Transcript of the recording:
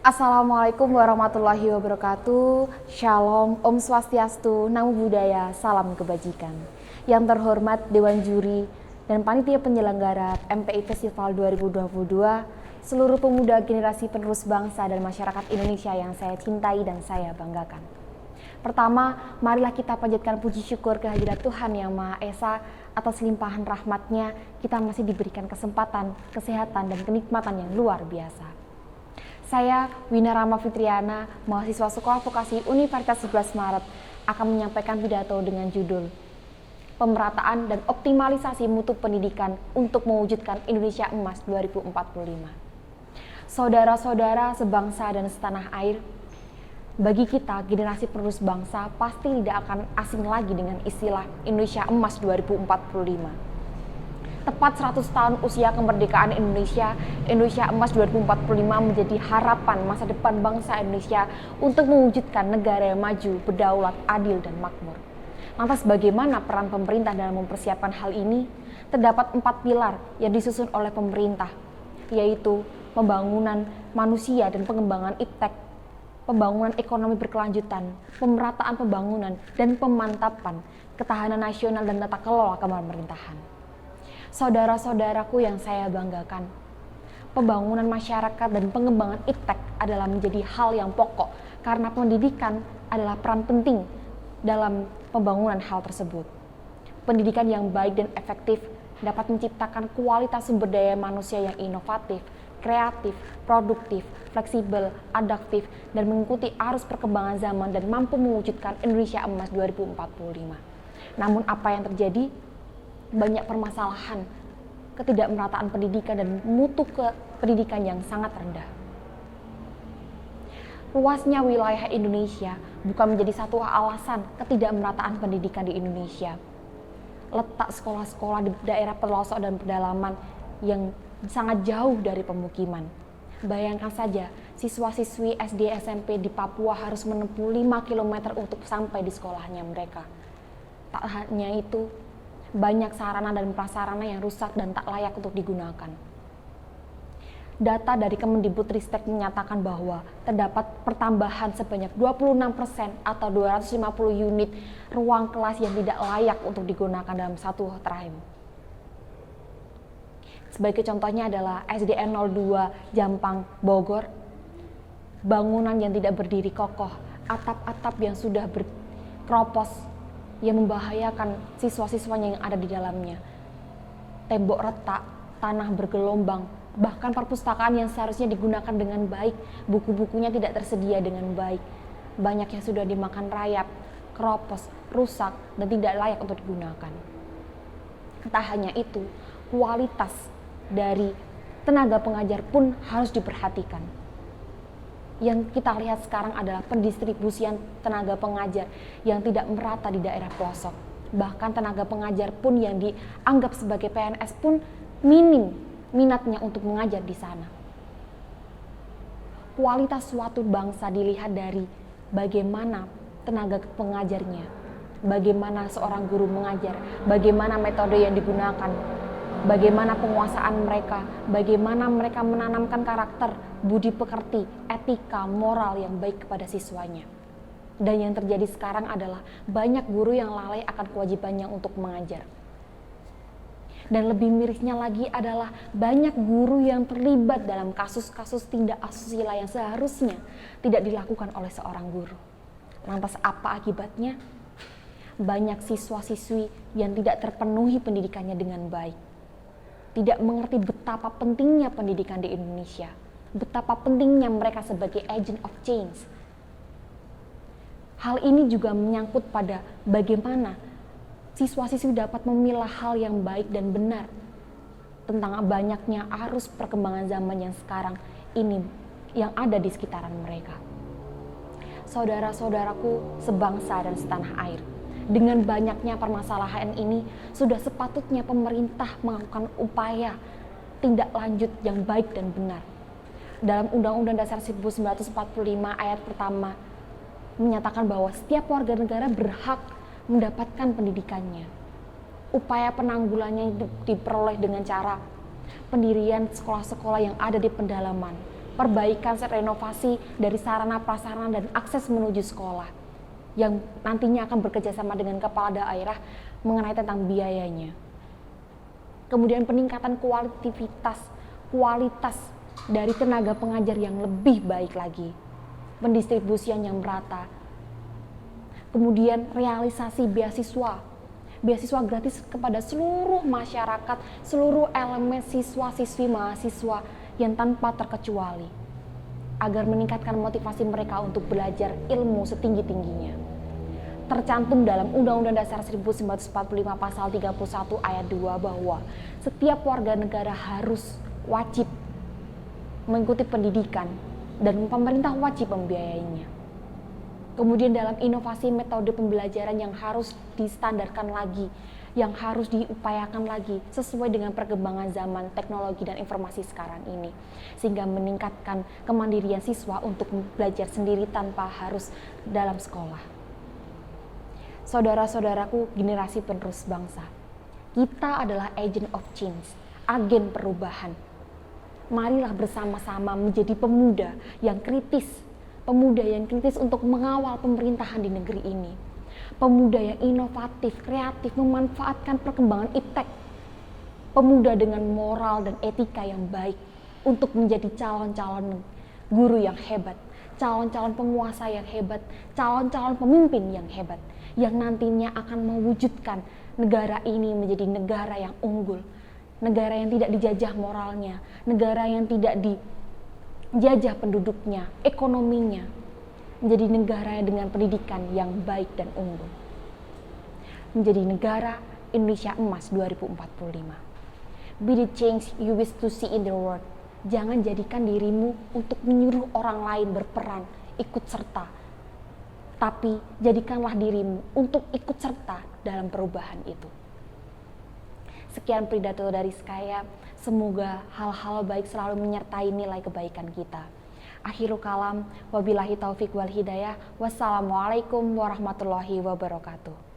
Assalamualaikum warahmatullahi wabarakatuh. Shalom, Om Swastiastu, Namo Buddhaya, salam kebajikan. Yang terhormat Dewan Juri dan Panitia Penyelenggara MPI Festival 2022, seluruh pemuda generasi penerus bangsa dan masyarakat Indonesia yang saya cintai dan saya banggakan. Pertama, marilah kita panjatkan puji syukur kehadirat Tuhan Yang Maha Esa atas limpahan rahmat-Nya kita masih diberikan kesempatan, kesehatan, dan kenikmatan yang luar biasa. Saya, Wina Rama Fitriana, mahasiswa Sekolah Vokasi Universitas 11 Maret, akan menyampaikan pidato dengan judul Pemerataan dan Optimalisasi Mutu Pendidikan untuk Mewujudkan Indonesia Emas 2045. Saudara-saudara sebangsa dan setanah air, bagi kita generasi penerus bangsa pasti tidak akan asing lagi dengan istilah Indonesia Emas 2045. Tepat 100 tahun usia kemerdekaan Indonesia Emas 2045 menjadi harapan masa depan bangsa Indonesia untuk mewujudkan negara yang maju, berdaulat, adil, dan makmur. Lantas bagaimana peran pemerintah dalam mempersiapkan hal ini? Terdapat 4 pilar yang disusun oleh pemerintah, yaitu pembangunan manusia dan pengembangan iptek, pembangunan ekonomi berkelanjutan, pemerataan pembangunan, dan pemantapan ketahanan nasional dan tata kelola pemerintahan. Saudara-saudaraku yang saya banggakan, pembangunan masyarakat dan pengembangan iptek adalah menjadi hal yang pokok karena pendidikan adalah peran penting dalam pembangunan hal tersebut. Pendidikan yang baik dan efektif dapat menciptakan kualitas sumber daya manusia yang inovatif, kreatif, produktif, fleksibel, adaptif, dan mengikuti arus perkembangan zaman dan mampu mewujudkan Indonesia Emas 2045. Namun apa yang terjadi? Banyak permasalahan, ketidakmerataan pendidikan dan mutu pendidikan yang sangat rendah. Luasnya wilayah Indonesia bukan menjadi satu alasan ketidakmerataan pendidikan di Indonesia. Letak sekolah-sekolah di daerah pelosok dan pedalaman yang sangat jauh dari pemukiman. Bayangkan saja, siswa-siswi SD SMP di Papua harus menempuh 5 km untuk sampai di sekolahnya mereka. Tak hanya itu, banyak sarana dan prasarana yang rusak dan tak layak untuk digunakan. Data dari Kemendikbudristek menyatakan bahwa terdapat pertambahan sebanyak 26% atau 250 unit ruang kelas yang tidak layak untuk digunakan dalam satu term. Sebagai contohnya adalah SDN 02 Jampang, Bogor, bangunan yang tidak berdiri kokoh, atap-atap yang sudah berkeropos, yang membahayakan siswa-siswanya yang ada di dalamnya. Tembok retak, tanah bergelombang, bahkan perpustakaan yang seharusnya digunakan dengan baik, buku-bukunya tidak tersedia dengan baik. Banyak yang sudah dimakan rayap, keropos, rusak, dan tidak layak untuk digunakan. Tak hanya itu, kualitas dari tenaga pengajar pun harus diperhatikan. Yang kita lihat sekarang adalah pendistribusian tenaga pengajar yang tidak merata di daerah pelosok. Bahkan tenaga pengajar pun yang dianggap sebagai PNS pun minim minatnya untuk mengajar di sana. Kualitas suatu bangsa dilihat dari bagaimana tenaga pengajarnya, bagaimana seorang guru mengajar, bagaimana metode yang digunakan, bagaimana penguasaan mereka, bagaimana mereka menanamkan karakter, budi pekerti, etika, moral yang baik kepada siswanya. Dan yang terjadi sekarang adalah banyak guru yang lalai akan kewajibannya untuk mengajar. Dan lebih mirisnya lagi adalah banyak guru yang terlibat dalam kasus-kasus tindak asusila yang seharusnya tidak dilakukan oleh seorang guru. Lantas apa akibatnya? Banyak siswa-siswi yang tidak terpenuhi pendidikannya dengan baik. Tidak mengerti betapa pentingnya pendidikan di Indonesia, betapa pentingnya mereka sebagai agent of change. Hal ini juga menyangkut pada bagaimana siswa-siswi dapat memilah hal yang baik dan benar tentang banyaknya arus perkembangan zaman yang sekarang ini yang ada di sekitaran mereka. Saudara-saudaraku sebangsa dan setanah air, dengan banyaknya permasalahan ini, sudah sepatutnya pemerintah melakukan upaya tindak lanjut yang baik dan benar. Dalam Undang-Undang Dasar 1945 ayat pertama menyatakan bahwa setiap warga negara berhak mendapatkan pendidikannya. Upaya penanggulangannya diperoleh dengan cara pendirian sekolah-sekolah yang ada di pedalaman, perbaikan renovasi dari sarana prasarana dan akses menuju sekolah yang nantinya akan bekerjasama dengan kepala daerah mengenai tentang biayanya. Kemudian peningkatan kualitas dari tenaga pengajar yang lebih baik lagi, pendistribusian yang merata, kemudian realisasi beasiswa gratis kepada seluruh masyarakat, seluruh elemen siswa-siswi mahasiswa yang tanpa terkecuali, agar meningkatkan motivasi mereka untuk belajar ilmu setinggi-tingginya. Tercantum dalam Undang-Undang Dasar 1945 Pasal 31 Ayat 2 bahwa setiap warga negara harus wajib mengikuti pendidikan dan pemerintah wajib membiayainya. Kemudian dalam inovasi metode pembelajaran yang harus distandarkan lagi, yang harus diupayakan lagi sesuai dengan perkembangan zaman teknologi dan informasi sekarang ini, sehingga meningkatkan kemandirian siswa untuk belajar sendiri tanpa harus dalam sekolah. Saudara-saudaraku, generasi penerus bangsa, kita adalah agent of change, agen perubahan. Marilah bersama-sama menjadi pemuda yang kritis untuk mengawal pemerintahan di negeri ini. Pemuda yang inovatif, kreatif, memanfaatkan perkembangan iptek. Pemuda dengan moral dan etika yang baik untuk menjadi calon-calon guru yang hebat, calon-calon penguasa yang hebat, calon-calon pemimpin yang hebat, yang nantinya akan mewujudkan negara ini menjadi negara yang unggul, negara yang tidak dijajah moralnya, negara yang tidak dijajah penduduknya, ekonominya, menjadi negara dengan pendidikan yang baik dan unggul. Menjadi negara Indonesia Emas 2045. Be the change you wish to see in the world. Jangan jadikan dirimu untuk menyuruh orang lain berperan, ikut serta. Tapi jadikanlah dirimu untuk ikut serta dalam perubahan itu. Sekian pidato dari saya. Semoga hal-hal baik selalu menyertai nilai kebaikan kita. Akhirul kalam, wabillahi taufik wal hidayah. Wassalamualaikum warahmatullahi wabarakatuh.